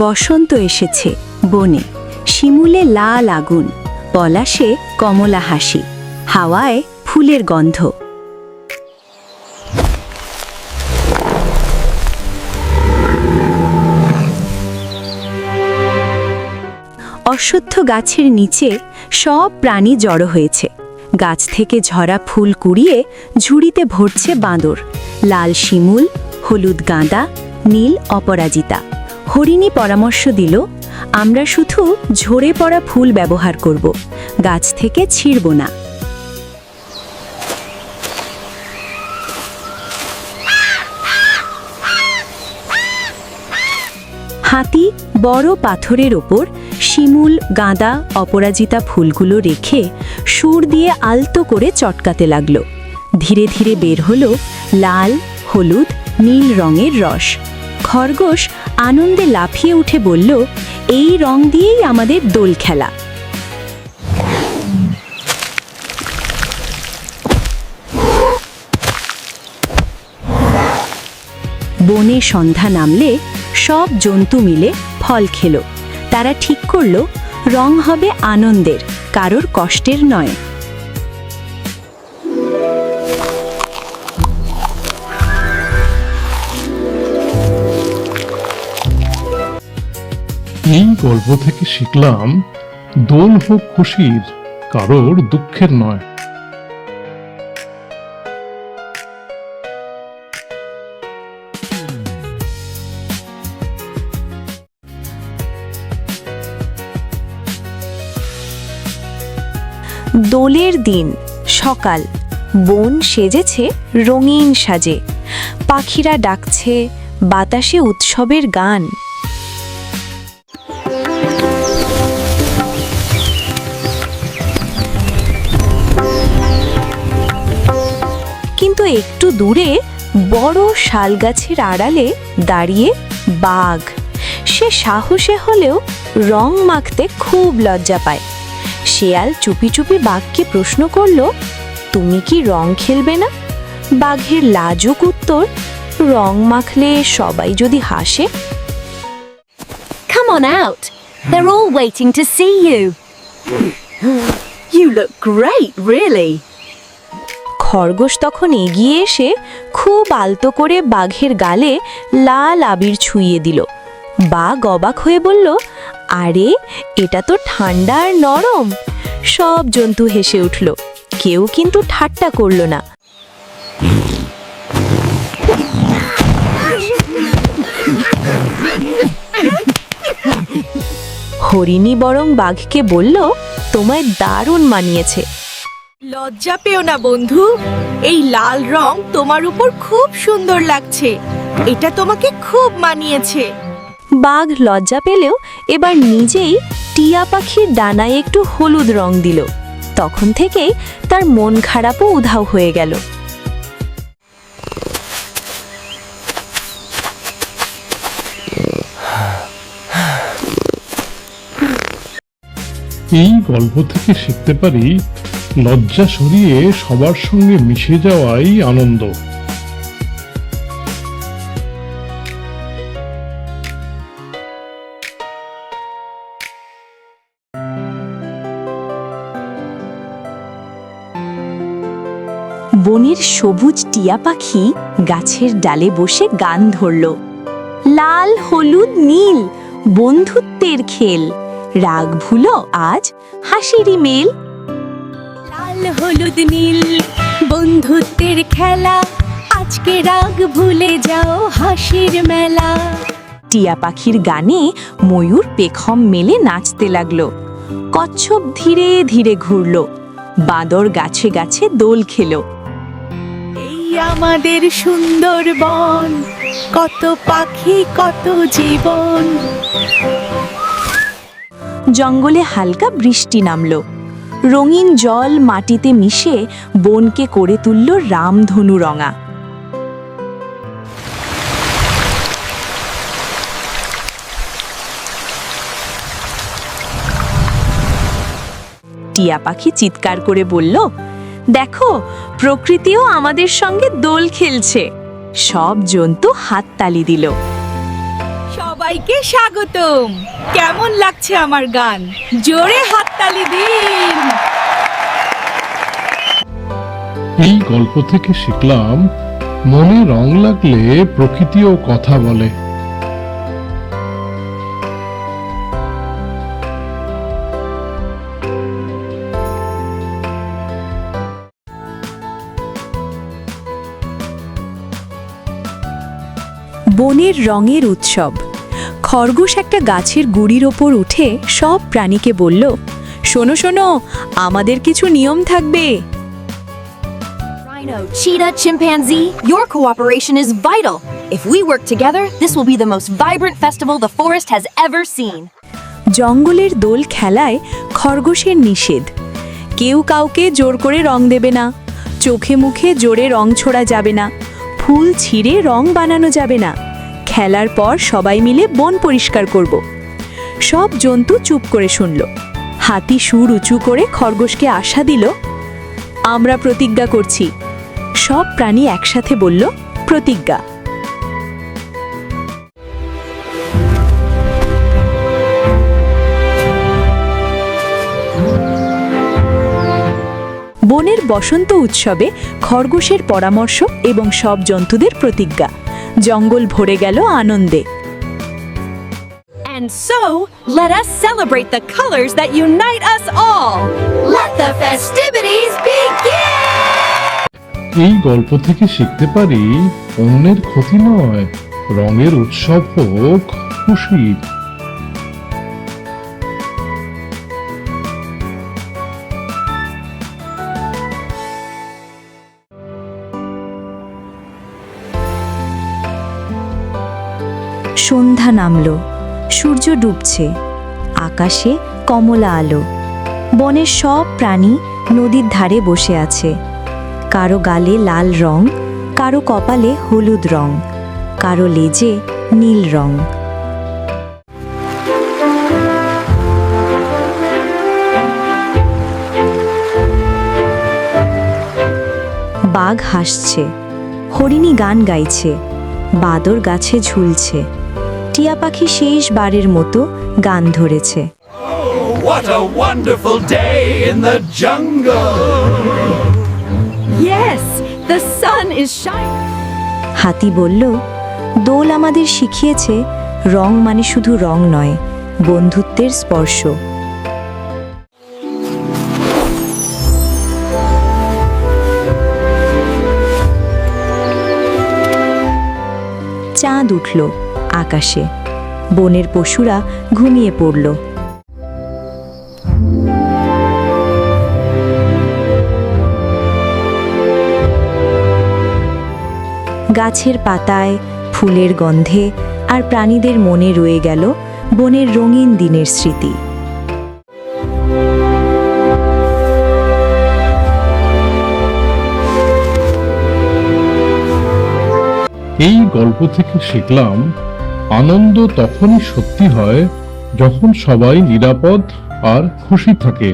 বসন্ত এসেছে বনে, শিমুলে লাল আগুন, পলাশে কমলা হাসি, হাওয়ায় ফুলের গন্ধ। অশ্বত্থ গাছের নিচে সব প্রাণী জড়ো হয়েছে। গাছ থেকে ঝরা ফুল কুড়িয়ে ঝুড়িতে ভরছে বাঁদর। লাল শিমুল, হলুদ গাঁদা, নীল অপরাজিতা। হরিণী পরামর্শ দিল, আমরা শুধু ঝরে পড়া ফুল ব্যবহার করব, গাছ থেকে ছিঁড়ব না। হাতি বড় পাথরের ওপর শিমুল, গাঁদা, অপরাজিতা ফুলগুলো রেখে সুর দিয়ে আলতো করে চটকাতে লাগলো। ধীরে ধীরে বের হলো লাল, হলুদ, নীল রঙের রস। খরগোশ আনন্দে লাফিয়ে উঠে বলল, এই রং দিয়েই আমাদের দোল খেলা। বনে সন্ধ্যা নামলে সব জন্তু মিলে ফল খেলো। তারা ঠিক করলো, রং হবে আনন্দের, কারোর কষ্টের নয়। এই গল্প থেকে শিখলাম, দোল হোক খুশির, কারোর দুঃখের নয়। দোলের দিন সকাল, বন সেজেছে রঙিন সাজে। পাখিরা ডাকছে, বাতাসে উৎসবের গান। কিন্তু একটু দূরে বড় শাল গাছের আড়ালে দাঁড়িয়ে বাঘ। সে সাহসে হলেও রং মাখতে খুব লজ্জা পায়। শেয়াল চুপি চুপি বাঘকে প্রশ্ন করল, তুমি কি রং খেলবে না? বাঘের লাজুক উত্তর, রং মাখলে সবাই যদি হাসে। Come on out. They're all waiting to see you. You look great, really. খরগোশ তখন এগিয়ে এসে খুব আলতো করে বাঘের গালে লাল আবির ছুঁয়ে দিল। বাঘ অবাক হয়ে বলল, আরে এটা তো ঠান্ডা আর নরম। সব জন্তু হেসে উঠল, কেউ কিন্তু ঠাট্টা করল না। হরিণী বরং বাঘকে বলল, তোমায় দারুণ মানিয়েছে। লজ্জা পেও না বন্ধু, এই লাল রং তোমার উপর খুব সুন্দর লাগছে। এটা তোমাকে খুব মানিয়েছে। বাঘ লজ্জা পেলেও এবার নিজেই টিয়া পাখির ডানায় একটু হলুদ রং দিল। তখন থেকেই তার মন খারাপও উধাও হয়ে গেল। এই গল্প থেকে শিখতে পারি, লজ্জা সরিয়ে সবার সঙ্গে মিশে যাওয়াই আনন্দ। বনের সবুজ টিয়া পাখি গাছের ডালে বসে গান ধরল, লাল হলুদ নীল বন্ধুত্বের খেল, রাগ ভুলো আজ হাসিরই মেল। লাল হলুদ নীল বন্ধুত্বের খেলা, আজকে রাগ ভুলে যাও হাসির মেলা। টিয়া পাখির গানে ময়ূর পেখম মেলে নাচতে লাগলো। কচ্ছপ ধীরে ধীরে ঘুরল, বাঁদর গাছে গাছে দোল খেলো। এই আমাদের সুন্দর বন, কত পাখি কত জীবন। জঙ্গলে হালকা বৃষ্টি নামলো। রঙিন জল মাটিতে মিশে বনকে করে তুলল রামধনু রঙা। টিয়া পাখি চিৎকার করে বলল, দেখো প্রকৃতিও আমাদের সঙ্গে দোল খেলছে। সব জন্তু হাততালি দিল। সবাই সবাইকে স্বাগতম। কেমন লাগছে আমার গান? জোরে হাততালি দিন। এই গল্প থেকে শিখলাম, মনে রং লাগলে প্রকৃতিও কথা বলে। বনের রঙের উৎসব। খরগোশ একটা গাছের গুড়ির ওপর উঠে সব প্রাণীকে বলল, শোনো শোনো, আমাদের কিছু নিয়ম থাকবে। Rhino, cheetah, chimpanzee, your cooperation is vital. If we work together, this will be the most vibrant festival the forest has ever seen. জঙ্গলের দোল খেলায় খরগোশের নিষেধ। কেউ কাউকে জোর করে রং দেবে না, চোখে মুখে জোরে রং ছোড়া যাবে না, ফুল ছিঁড়ে রং বানানো যাবে না। খেলার পর সবাই মিলে বন পরিষ্কার করব। সব জন্তু চুপ করে শুনল। হাতি সুর উঁচু করে খরগোশকে আশা দিল, আমরা প্রতিজ্ঞা করছি। সব প্রাণী একসাথে বলল, প্রতিজ্ঞা। বনের বসন্ত উৎসবে খরগোশের পরামর্শ এবং সব জন্তুদের প্রতিজ্ঞা। জঙ্গল ভরে গেল আনন্দে। And so, let us celebrate the colors that unite us all. Let the festivities begin! এই গল্প থেকে শিখতে পারি, অন্যের ক্ষতি নয়, রঙের উৎসব হোক খুশি। সন্ধ্যা নামল, সূর্য ডুবছে, আকাশে কমলা আলো। বনের সব প্রাণী নদীর ধারে বসে আছে। কারো গালে লাল রং, কারো কপালে হলুদ রং, কারো লেজে নীল রং। বাঘ হাসছে, হরিণী গান গাইছে, বাদর গাছে ঝুলছে, টিয়া পাখি শেষবারের মতো গান ধরেছে। What a wonderful day in the jungle! Yes, the sun is shining. হাতি বলল, দোল আমাদের শিখিয়েছে রং মানে শুধু রং নয়, বন্ধুত্বের স্পর্শ। চাঁদ উঠল আকাশে, বনের পশুরা ঘুমিয়ে পড়ল। গাছের পাতায়, ফুলের গন্ধে আর প্রাণীদের মনে রয়ে গেল বনের রঙিন দিনের স্মৃতি। এই গল্প থেকে শিখলাম, আনন্দ তখনই সত্যি হয় যখন সবাই নিরাপদ আর খুশি থাকে।